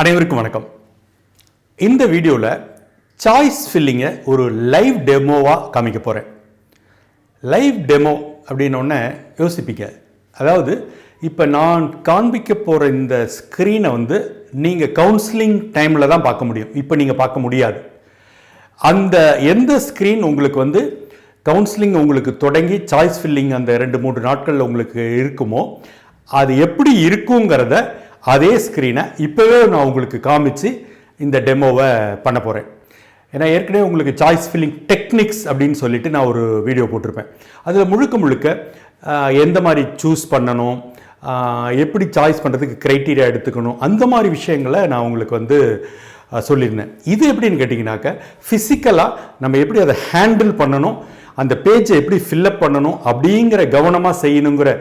அனைவருக்கும் வணக்கம். இந்த வீடியோவில் சாய்ஸ் ஃபில்லிங்கை ஒரு லைவ் டெமோவாக காமிக்க போகிறேன். லைவ் டெமோ அப்படின்னோடனே யோசிப்பீங்க, அதாவது இப்போ நான் காண்பிக்க போகிற இந்த ஸ்க்ரீனை நீங்கள் கவுன்சிலிங் டைமில் தான் பார்க்க முடியும். இப்போ நீங்கள் பார்க்க முடியாது. அந்த எந்த ஸ்க்ரீன் உங்களுக்கு கவுன்சிலிங் உங்களுக்கு தொடங்கி சாய்ஸ் ஃபில்லிங் அந்த 2-3 நாட்களில் உங்களுக்கு இருக்குமோ அது எப்படி இருக்குங்கிறத அதே ஸ்க்ரீனை இப்போவே நான் உங்களுக்கு காமிச்சு இந்த டெமோவை பண்ண போகிறேன். ஏன்னா ஏற்கனவே உங்களுக்கு சாய்ஸ் ஃபில்லிங் டெக்னிக்ஸ் அப்படின்னு சொல்லிட்டு நான் ஒரு வீடியோ போட்டிருப்பேன். அதில் முழுக்க எந்த மாதிரி சூஸ் பண்ணணும், எப்படி சாய்ஸ் பண்ணுறதுக்கு க்ரைட்டீரியா எடுத்துக்கணும், அந்த மாதிரி விஷயங்களை நான் உங்களுக்கு சொல்லியிருந்தேன். இது எப்படின்னு கேட்டிங்கனாக்கா ஃபிசிக்கலாக நம்ம எப்படி அதை ஹேண்டில் பண்ணணும், அந்த பேஜை எப்படி ஃபில்லப் பண்ணணும் அப்படிங்கிற கவனமாக செய்யணுங்கிற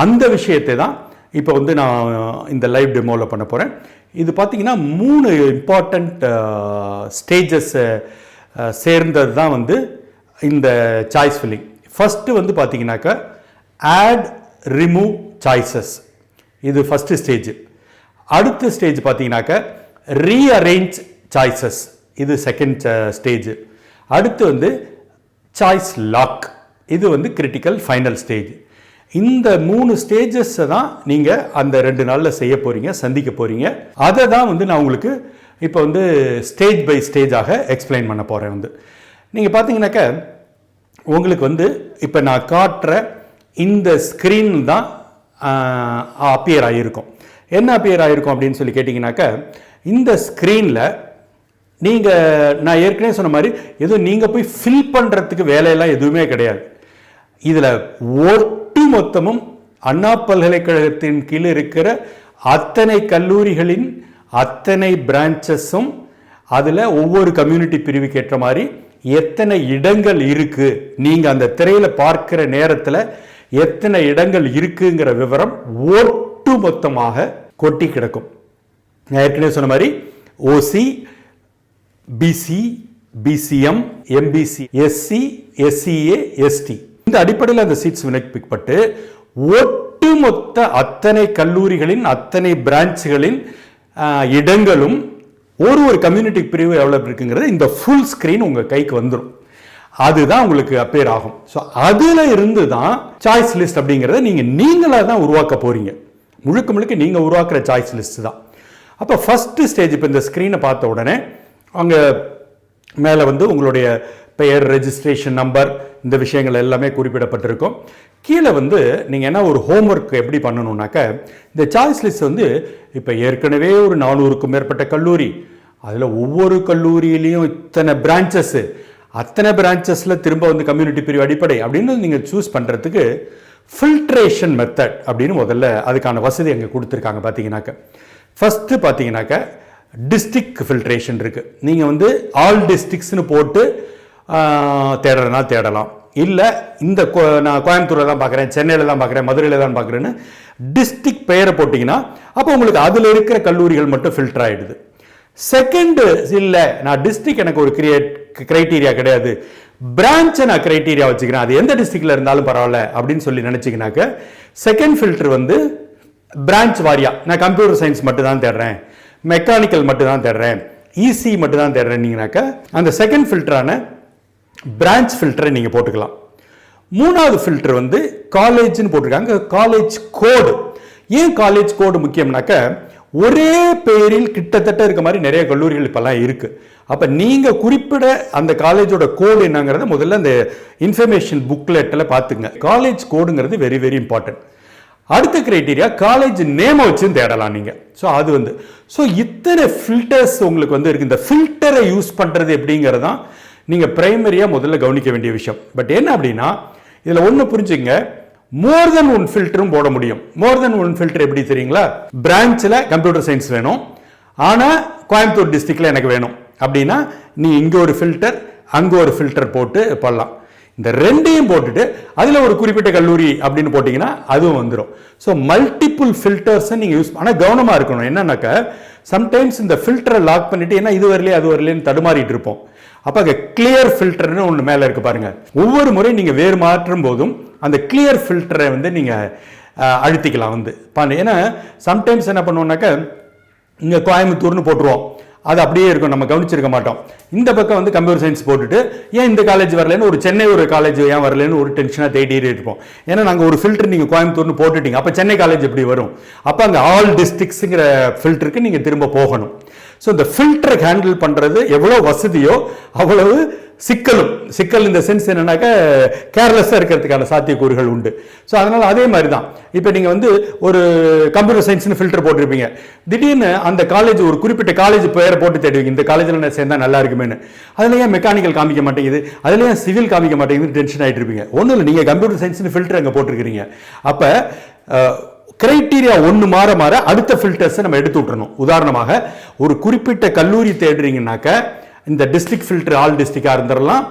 அந்த விஷயத்தை தான் இப்போ நான் இந்த லைவ் டெமோவில் பண்ண போகிறேன். இது பார்த்திங்கன்னா 3 இம்பார்ட்டண்ட் ஸ்டேஜஸ் சேர்ந்தது தான் இந்த சாய்ஸ் ஃபில்லிங். ஃபஸ்ட்டு பார்த்திங்கனாக்கா ஆட் ரிமூவ் சாய்ஸஸ், இது ஃபஸ்ட்டு ஸ்டேஜ். அடுத்த ஸ்டேஜ் பார்த்திங்கனாக்கா ரீஅரேஞ்ச் சாய்ஸஸ், இது செகண்ட் ஸ்டேஜ். அடுத்து சாய்ஸ் லாக், இது கிரிட்டிக்கல் ஃபைனல் ஸ்டேஜ். இந்த 3 ஸ்டேஜஸை தான் நீங்கள் அந்த 2 நாளில் செய்ய போகிறீங்க, சந்திக்க போகிறீங்க. அதை தான் நான் உங்களுக்கு இப்போ ஸ்டேஜ் பை ஸ்டேஜாக எக்ஸ்பிளைன் பண்ண போகிறேன். நீங்கள் பார்த்தீங்கன்னாக்கா உங்களுக்கு இப்போ நான் காட்டுற இந்த ஸ்க்ரீன் தான் அப்பியர் ஆகியிருக்கும். என்ன அப்பியர் ஆகிருக்கும் அப்படின்னு சொல்லி கேட்டிங்கனாக்கா, இந்த ஸ்க்ரீனில் நான் ஏற்கனவே சொன்ன மாதிரி எதுவும் நீங்கள் போய் ஃபில் பண்ணுறதுக்கு வேலையெல்லாம் எதுவுமே கிடையாது. இதில் மொத்தமும் அண்ணா பல்கலைக்கழகத்தின் கீழ் இருக்கிற அத்தனை கல்லூரிகளின் அத்தனை பிரான்ச்சஸும், அதில் ஒவ்வொரு கம்யூனிட்டி பிரிவுக்கு ஏற்ற மாதிரி எத்தனை இடங்கள் இருக்கு, நீங்க அந்த திரையில பார்க்கிற நேரத்தில் எத்தனை இடங்கள் இருக்குங்கிற விவரம் ஒட்டு மொத்தமாக கொட்டி கிடக்கும். நான் ஏற்கனவே சொன்ன மாதிரி OC, BC, BCM, MBC, SC, SCA, ST, இந்த அடிப்படையில் அந்த சீட்ஸ் விண்ணப்பிக்கப்பட்டு ஒட்டுமொத்த அத்தனை கல்லூரிகளின் அத்தனை பிரான்ச்சுகளின் இடங்களும் ஒரு கம்யூனிட்டி பிரிவு எவ்வளவு இருக்குங்கிறது இந்த ஃபுல் ஸ்கிரீன் உங்க கைக்கு வந்துடும். அதுதான் உங்களுக்கு அப்பேர் ஆகும். ஸோ அதுல இருந்து தான் சாய்ஸ் லிஸ்ட் அப்படிங்கிறத நீங்களாக தான் உருவாக்க போறீங்க. முழுக்க நீங்க உருவாக்குற சாய்ஸ் லிஸ்ட் தான். அப்போ ஃபர்ஸ்ட் ஸ்டேஜ், இப்போ இந்த ஸ்கிரீனை பார்த்த உடனே அங்கே மேலே உங்களுடைய பெயர், ரெஜிஸ்ட்ரேஷன் நம்பர், இந்த விஷயங்கள் எல்லாமே குறிப்பிடப்பட்டிருக்கும். கீழே நீங்கள் என்ன ஒரு ஹோம்ஒர்க் எப்படி பண்ணணும்னாக்க, இந்த சாய்ஸ் லிஸ்ட் இப்போ ஏற்கனவே ஒரு 400க்கும் மேற்பட்ட கல்லூரி, அதில் ஒவ்வொரு கல்லூரியிலையும் இத்தனை பிரான்ச்சஸ், அத்தனை பிரான்ச்சஸில் திரும்ப கம்யூனிட்டி பிரிவு அடிப்படை அப்படின்னு நீங்கள் சூஸ் பண்ணுறதுக்கு ஃபில்ட்ரேஷன் மெத்தட் அப்படின்னு முதல்ல அதுக்கான வசதி அங்கே கொடுத்துருக்காங்க. பார்த்தீங்கன்னாக்க ஃபஸ்ட்டு பார்த்தீங்கன்னாக்க டிஸ்ட்ரிக்ட் ஃபில்ட்ரேஷன் இருக்குது. நீங்கள் ஆல் டிஸ்ட்ரிக்ட்ஸ்னு போட்டு தேடுறதுனா தேடலாம். இல்லை இந்த நான் கோயம்புத்தூரில் தான் பார்க்குறேன், சென்னையில் தான் பார்க்குறேன், மதுரையில் தான் பார்க்குறேன்னு டிஸ்ட்ரிக்ட் பெயரை போட்டிங்கன்னா அப்போ உங்களுக்கு அதில் இருக்கிற கல்லூரிகள் மட்டும் ஃபில்டர் ஆகிடுது. செகண்டு, இல்லை நான் டிஸ்ட்ரிக்ட் எனக்கு ஒரு கிரைட்டீரியா கிடையாது, பிரான்ச்சை நான் கிரைட்டீரியா வச்சுக்கிறேன், அது எந்த டிஸ்ட்ரிக்டில் இருந்தாலும் பரவாயில்ல அப்படின்னு சொல்லி நினச்சிங்கனாக்க செகண்ட் ஃபில்டர் பிரான்ச் வாரியா, நான் கம்ப்யூட்டர் சயின்ஸ் மட்டும் தான் தேடுறேன், மெக்கானிக்கல் மட்டும் தான் தேடுறேன், இசி மட்டும் தான் தேடுறேன்னீங்கனாக்க அந்த செகண்ட் ஃபில்டரான பிரான்ச் ஃபில்டரை நீங்கள் போட்டுக்கலாம். மூணாவது ஃபில்டர் காலேஜ்னு போட்டிருக்காங்க. காலேஜ் கோடு. ஏன் காலேஜ் கோடு முக்கியம்னாக்க, ஒரே பெயரில் கிட்டத்தட்ட இருக்க மாதிரி நிறைய கல்லூரிகள் இப்பெல்லாம் இருக்கு. அப்ப நீங்க குறிப்பிட அந்த காலேஜோட கோடு என்னங்கிறத முதல்ல அந்த இன்ஃபர்மேஷன் புக்லெட்டில் பார்த்துங்க. காலேஜ் கோடுங்கிறது வெரி வெரி இம்பார்ட்டன்ட். அடுத்த கிரைட்டீரியா காலேஜ் நேமை வச்சு தேடலாம் நீங்க. ஸோ அது ஸோ இத்தனை ஃபில்டர்ஸ் உங்களுக்கு இருக்கு. இந்த ஃபில்டரை யூஸ் பண்றது எப்படிங்கிறது தான் நீங்க பிரைமரியா முதல்ல கவனிக்க வேண்டிய விஷயம். பட் என்ன அப்படின்னா, இதுல ஒண்ணு புரிஞ்சுங்க, மோர் தென் ஒன் ஃபில்டரும் போட முடியும். மோர் தென் ஒன் ஃபில்டர் எப்படி தெரியுங்களா? பிரான்ச்ல கம்ப்யூட்டர் சயின்ஸ் வேணும், ஆனா கோயம்புத்தூர் டிஸ்ட்ரிக்ட்ல எனக்கு வேணும் அப்படின்னா நீ இங்க ஒரு ஃபில்டர் அங்க ஒரு ஃபில்டர் போட்டு பண்ணலாம். இந்த ரெண்டையும் போட்டுட்டு அதுல ஒரு குறிப்பிட்ட கல்லூரி அப்படின்னு போட்டீங்கன்னா அதுவும் வந்துடும். ஸோ மல்டிபிள் ஃபில்டர்ஸ் நீங்க யூஸ் பண்ண கவனமா இருக்கணும். என்னன்னாக்க சம்டைம்ஸ் இந்த ஃபில்டரை லாக் பண்ணிட்டு ஏன்னா இது வரலையே அது வரலையேன்னு தடுமாறிட்டு இருப்போம். அப்ப அங்க கிளியர் ஃபில்டர்னு ஒன்று மேல இருக்கு பாருங்க. ஒவ்வொரு முறை நீங்க வேறு மாற்றும் போதும் அந்த கிளியர் ஃபில்டரை நீங்க அழுத்திக்கலாம். ஏன்னா சம்டைம்ஸ் என்ன பண்ணுவோம்னாக்க இங்கே கோயம்புத்தூர்னு போட்டுருவோம், அது அப்படியே இருக்கும், நம்ம கவனிச்சிருக்க மாட்டோம். இந்த பக்கம் வந்து கம்ப்யூட்டர் சயின்ஸ் போட்டுட்டு ஏன் இந்த காலேஜ் வரலன்னு ஒரு சென்னை ஒரு காலேஜ் ஏன் வரலன்னு ஒரு டென்ஷனாக தேடிட்டே இருப்போம். ஏன்னா நாங்கள் ஒரு ஃபில்டர் நீங்கள் கோயம்புத்தூர்னு போட்டுட்டீங்க, அப்போ சென்னை காலேஜ் எப்படி வரும்? அப்போ அங்கே ஆல் டிஸ்ட்ரிக்ஸுங்கிற ஃபில்டருக்கு நீங்கள் திரும்ப போகணும். ஸோ இந்த ஃபில்டரை ஹேண்டில் பண்ணுறது எவ்வளோ வசதியோ அவ்வளவு சிக்கல் இந்த சென்ஸ் என்னன்னாக்கா கேர்லெஸ்ஸாக இருக்கிறதுக்கான சாத்தியக்கூறுகள் உண்டு. ஸோ அதனால் அதே மாதிரி தான் இப்போ நீங்கள் வந்து ஒரு கம்ப்யூட்டர் சயின்ஸ்னு ஃபில்டர் போட்டிருப்பீங்க, திடீர்னு அந்த காலேஜ் ஒரு குறிப்பிட்ட காலேஜ் பேரை போட்டு தேடுவீங்க, இந்த காலேஜில் நான் சேர்ந்தால் நல்லா இருக்குமேனு. அதில் ஏன் மெக்கானிக்கல் காமிக்க மாட்டேங்குது, அதில் ஏன் சிவில் காமிக்க மாட்டேங்குது, டென்ஷன் ஆகிட்டு இருப்பீங்க. ஒன்றும் இல்லை, நீங்கள் கம்ப்யூட்டர் சயின்ஸ்னு ஃபில்டர் அங்கே போட்டிருக்கிறீங்க. அப்போ கிரைட்டீரியா ஒன்று மாற அடுத்த ஃபில்டர்ஸை நம்ம எடுத்து விட்டுறணும். உதாரணமாக ஒரு குறிப்பிட்ட கல்லூரி தேடுறீங்கன்னாக்க இந்த டிஸ்ட்ரிக்ட் ஃபில்டர் ஆல் டிஸ்ட்ரிக்டாக இருந்துடலாம்,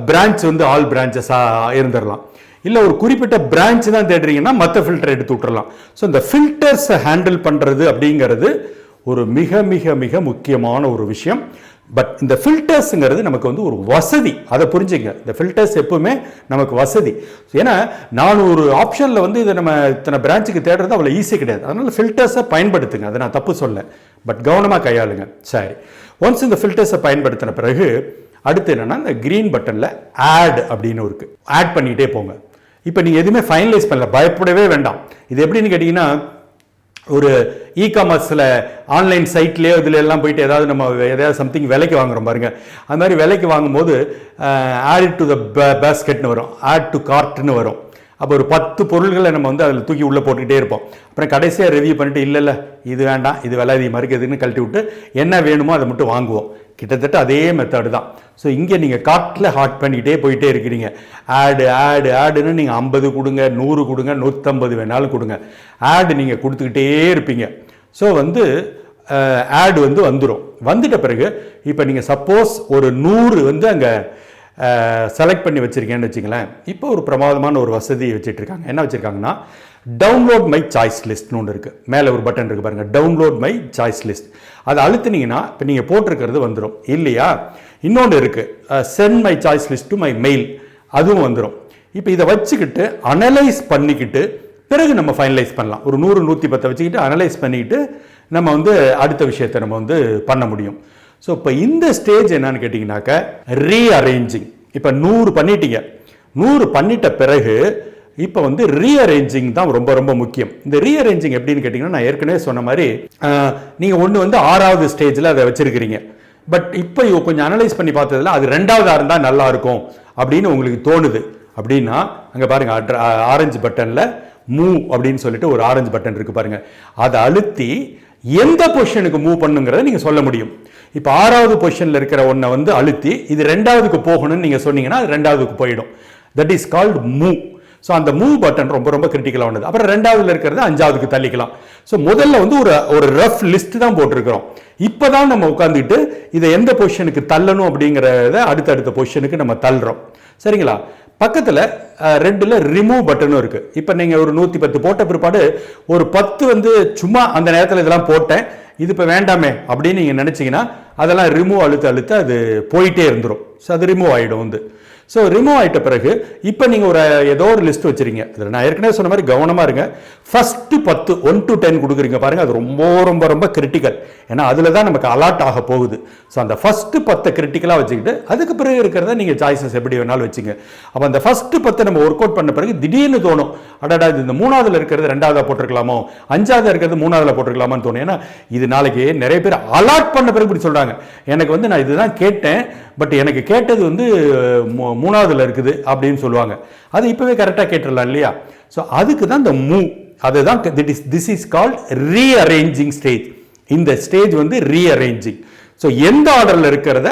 பிரான்ச் வந்து ஆல் பிரான்ச்சஸாக இருந்துடலாம். இல்லை ஒரு குறிப்பிட்ட பிரான்ச் தான் தேடுறீங்கன்னா மற்ற ஃபில்டர் எடுத்து விட்டுறலாம். ஸோ இந்த ஃபில்டர்ஸை ஹேண்டில் பண்ணுறது அப்படிங்கிறது ஒரு மிக மிக மிக முக்கியமான ஒரு விஷயம். பட் இந்த ஃபில்டர்ஸுங்கிறது நமக்கு வந்து ஒரு வசதி, அதை புரிஞ்சுங்க. இந்த ஃபில்டர்ஸ் எப்பவுமே நமக்கு வசதி. ஏன்னா நான் ஒரு ஆப்ஷனில் வந்து இதை நம்ம இத்தனை பிரான்ச்சுக்கு தேடுறது அவ்வளோ ஈஸி கிடையாது. அதனால் ஃபில்டர்ஸை பயன்படுத்துங்க, அதை நான் தப்பு சொல்ல, பட் கவனமாக கையாளுங்க. சரி, ஒன்ஸ் இந்த ஃபில்டர்ஸை பயன்படுத்தின பிறகு அடுத்து என்னென்னா இந்த க்ரீன் பட்டனில் ஆட் அப்படின்னு இருக்குது, ஆட் பண்ணிகிட்டே போங்க. இப்போ நீங்கள் எதுவுமே ஃபைனலைஸ் பண்ணல, பயப்படவே வேண்டாம். இது எப்படின்னு கேட்டிங்கன்னா, ஒரு இ-காமர்ஸில் ஆன்லைன் சைட்லேயோ இதில் எல்லாம் போயிட்டு ஏதாவது சம்திங் விலைக்கு வாங்குறோம் பாருங்க, அது மாதிரி விலைக்கு வாங்கும்போது ஆட் டு த பேஸ்கெட்னு வரும், ஆட் டு கார்ட்னு வரும். அப்போ ஒரு 10 பொருள்களை நம்ம வந்து அதில் தூக்கி உள்ளே போட்டுக்கிட்டே இருப்போம். அப்புறம் கடைசியாக ரிவ்யூ பண்ணிட்டு இல்லை இது வேண்டாம், இது விலை அதிகமாக இருக்குதுன்னு கழட்டி விட்டு என்ன வேணுமோ அதை மட்டும் வாங்குவோம். கிட்டத்தட்ட அதே மெத்தடு தான். ஸோ இங்கே நீங்கள் கார்ட்டில் ஹாட் பண்ணிக்கிட்டே போயிட்டே இருக்கிறீங்க. ஆடுன்னு நீங்கள் 50 கொடுங்க, 100 கொடுங்க, 150 வேணாலும் கொடுங்க, ஆடு நீங்கள் கொடுத்துக்கிட்டே இருப்பீங்க. ஸோ வந்து ஆடு வந்து வந்துட்ட பிறகு இப்போ நீங்கள் சப்போஸ் ஒரு 100 வந்து அங்கே செலக்ட் பண்ணி வச்சுருக்கேன்னு வச்சுங்களேன். இப்போ ஒரு பிரமாதமான ஒரு வசதி வச்சுட்ருக்காங்க. என்ன வச்சுருக்காங்கன்னா, டவுன்லோட் மை சாய்ஸ் லிஸ்ட்னு ஒன்று இருக்குது. மேலே ஒரு பட்டன் இருக்குது பாருங்கள், டவுன்லோட் மை சாய்ஸ் லிஸ்ட். அதை அழுத்தினீங்கன்னா இப்போ நீங்கள் போட்டிருக்கிறது வந்துடும் இல்லையா. இன்னொன்று இருக்குது, send my choice list to my mail, அதுவும் வந்துடும். இப்போ இதை வச்சுக்கிட்டு அனலைஸ் பண்ணிக்கிட்டு பிறகு நம்ம ஃபைனலைஸ் பண்ணலாம். ஒரு 100 110 வச்சுக்கிட்டு அனலைஸ் பண்ணிக்கிட்டு நம்ம வந்து அடுத்த விஷயத்தை நம்ம வந்து பண்ண முடியும். ஸோ இப்போ இந்த ஸ்டேஜ் என்னன்னு கேட்டிங்கனாக்க ரீஅரேஞ்சிங். இப்போ 100 பண்ணிட்டீங்க, 100 பண்ணிட்ட பிறகு இப்போ வந்து ரீஅரேஞ்சிங் தான் ரொம்ப ரொம்ப முக்கியம். இந்த ரீஅரேஞ்சிங் எப்படின்னு கேட்டிங்கன்னா, நான் ஏற்கனவே சொன்ன மாதிரி நீங்கள் ஒன்று வந்து 6வது ஸ்டேஜில் அதை வச்சுருக்கிறீங்க. பட் இப்போ கொஞ்சம் அனலைஸ் பண்ணி பார்த்ததில் அது 2வதாக இருந்தால் நல்லா இருக்கும் அப்படின்னு உங்களுக்கு தோணுது அப்படின்னா, அங்கே பாருங்கள் ஆரஞ்சு பட்டனில் மூவ் அப்படின்னு சொல்லிட்டு ஒரு ஆரஞ்சு பட்டன் இருக்குது பாருங்கள், அதை அழுத்தி எந்த பொசிஷனுக்கு மூவ் பண்ணுங்கிறத நீங்கள் சொல்ல முடியும். இப்போ 6வது பொசிஷனில் இருக்கிற ஒன்றை வந்து அழுத்தி இது 2வதுக்கு போகணும்னு நீங்கள் சொன்னீங்கன்னா அது 2வதுக்கு போயிடும். That is called move. So அந்த மூவ் பட்டன் ரொம்ப ரொம்ப கிரிட்டிக்கலானது. அப்புறம் 2வதுல இருக்கிறது 5வதுக்கு தள்ளிக்கலாம். ஸோ முதல்ல வந்து ஒரு ரஃப் லிஸ்ட் தான் போட்டிருக்கிறோம். இப்போ தான் நம்ம உட்காந்துட்டு இதை எந்த பொசிஷனுக்கு தள்ளணும் அப்படிங்கிறத அடுத்தடுத்த பொசிஷனுக்கு நம்ம தள்ளுறோம். சரிங்களா. பக்கத்தில் ரெட்டில் ரிமூவ் பட்டனும் இருக்குது. இப்போ நீங்கள் ஒரு 110 போட்ட பிற்பாடு ஒரு 10 வந்து சும்மா அந்த நேரத்தில் இதெல்லாம் போட்டேன், இது இப்போ வேண்டாமே அப்படின்னு நீங்கள் நினச்சிங்கன்னா அதெல்லாம் ரிமூவ் அழுத்த அது போயிட்டே இருந்துடும். ஸோ அது ரிமூவ் ஆகிடும் வந்து. ஸோ ரிமூவ் ஆகிட்ட பிறகு இப்போ நீங்கள் ஏதோ ஒரு லிஸ்ட் வச்சுருங்க. அதில் நான் ஏற்கனவே சொன்ன மாதிரி கவனமாக இருங்க. ஃபஸ்ட்டு 10 1 to 10 கொடுக்குறீங்க பாருங்கள், அது ரொம்ப ரொம்ப ரொம்ப கிரிட்டிக்கல். ஏன்னா அதில் தான் நமக்கு அலாட் ஆக போகுது. ஸோ அந்த ஃபஸ்ட்டு 10 கிரிட்டிக்கலாக வச்சுக்கிட்டு அதுக்கு பிறகு இருக்கிறத நீங்கள் சாய்ஸஸ் எப்படி வேணாலும் வச்சுங்க. அப்போ அந்த ஃபஸ்ட்டு 10 நம்ம ஒர்க் அவுட் பண்ண பிறகு திடீர்னு தோணும், அடாடா இது இந்த 3வதுல இருக்கிறது 2வதாக போட்டிருக்கலாமோ, 5வதாக இருக்கிறது 3வதுல போட்டிருக்கலாமான்னு தோணும். ஏன்னா இது நாளைக்கு நிறைய பேர் அலாட் பண்ண பிறகு இப்படி சொல்கிறாங்க, எனக்கு வந்து நான் இதுதான் கேட்டேன், பட் எனக்கு கேட்டது வந்து 3வதுல இருக்குது அப்படின்னு சொல்லுவாங்க. அது இப்போவே கரெக்டாக கேட்டுடலாம் இல்லையா. ஸோ அதுக்கு தான் இந்த மூவ், அதுதான் this is called rearranging stage. இந்த ஸ்டேஜ் வந்து ரீஅரேஞ்சிங். ஸோ எந்த ஆர்டரில் இருக்கிறத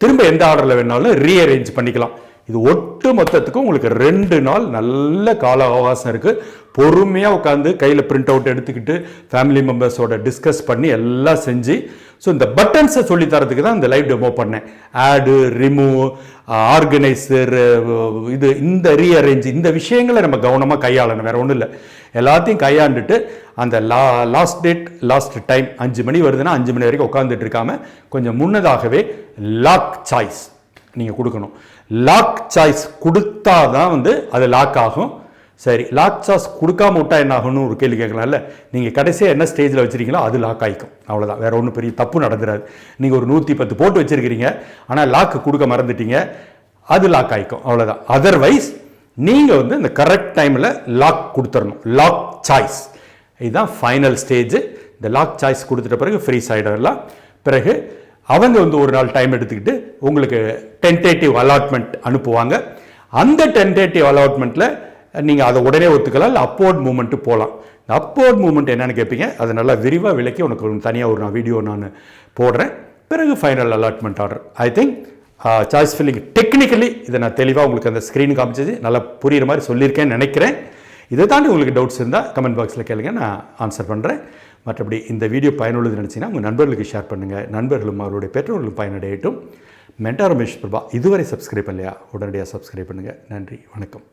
திரும்ப எந்த ஆர்டரில் வேணாலும் ரீஅரேஞ்ச் பண்ணிக்கலாம். இது ஒட்டு மொத்தத்துக்கும் உங்களுக்கு 2 நாள் நல்ல கால அவகாசம் இருக்குது. பொறுமையாக உட்காந்து கையில் பிரிண்ட் அவுட் எடுத்துக்கிட்டு ஃபேமிலி மெம்பர்ஸோட டிஸ்கஸ் பண்ணி எல்லாம் செஞ்சு, ஸோ இந்த பட்டன்ஸை சொல்லித்தரதுக்கு தான் இந்த லைவ் டெமோ பண்ணேன். ஆடு, ரிமூவ், ஆர்கனைசர், இந்த ரீஅரேஞ்ச், இந்த விஷயங்களை நம்ம கவனமாக கையாளணும். வேறு ஒன்றும் இல்லை, எல்லாத்தையும் கையாண்டுட்டு அந்த லாஸ்ட் டேட் லாஸ்ட் டைம் 5 மணி வருதுன்னா 5 மணி வரைக்கும் உட்காந்துட்டு இருக்காமல் கொஞ்சம் முன்னதாகவே லாக் சாய்ஸ் நீங்கள் கொடுக்கணும். லாக் சாய்ஸ் கொடுத்தா தான் வந்து அது லாக் ஆகும். சரி, லாக் சாய்ஸ் கொடுக்காம விட்டா என்ன ஆகும்னு ஒரு கேள்வி கேட்கலாம்ல. நீங்கள் கடைசியாக என்ன ஸ்டேஜில் வச்சுருக்கீங்களோ அது லாக் ஆகிக்கும், அவ்வளோதான். வேறு ஒன்றும் பெரிய தப்பு நடந்துடாது. நீங்கள் ஒரு 110 போட்டு வச்சுருக்கிறீங்க, ஆனால் லாக்கு கொடுக்க மறந்துட்டீங்க, அது லாக் ஆகிக்கும், அவ்வளோதான். அதர்வைஸ் நீங்கள் வந்து இந்த கரெக்ட் டைமில் லாக் கொடுத்துடணும். லாக் சாய்ஸ் இதுதான் ஃபைனல் ஸ்டேஜ். இந்த லாக் சாய்ஸ் கொடுத்துட்ட பிறகு ஃப்ரீஸ் ஆகிடலாம். பிறகு அவங்க வந்து ஒரு நாள் டைம் எடுத்துக்கிட்டு உங்களுக்கு டென்டேட்டிவ் அலாட்மெண்ட் அனுப்புவாங்க. அந்த டென்டேட்டிவ் அலாட்மெண்ட்டில் நீங்கள் அதை உடனே ஒத்துக்கலாம், இல்லை அப்போர்ட் மூமெண்ட்டு போகலாம். இந்த அப்போர்ட் மூமெண்ட் என்னென்னு கேட்பீங்க, அதை நல்லா விரிவாக விளக்கி உனக்கு தனியாக ஒரு வீடியோ நான் போடுறேன். பிறகு final allotment order. I think choice filling technically இதை நான் தெளிவாக உங்களுக்கு அந்த ஸ்க்ரீன் காமிச்சது நல்லா புரிகிற மாதிரி சொல்லியிருக்கேன்னு நினைக்கிறேன். இதை தாண்டி உங்களுக்கு டவுட்ஸ் இருந்தால் கமெண்ட் பாக்ஸில் கேளுங்க, நான் ஆன்சர் பண்ணுறேன். மற்றபடி இந்த வீடியோ பயனுள்ளது நினச்சிங்கன்னா உங்கள் நண்பர்களுக்கு ஷேர் பண்ணுங்கள். நண்பர்களும் அவருடைய பெற்றோர்களும் பயனடையட்டும். மென்டார் ரமேஷ் பிரபா இதுவரை சப்ஸ்கிரைப் பண்ணலையா, உடனடியாக சப்ஸ்கிரைப் பண்ணுங்கள். நன்றி, வணக்கம்.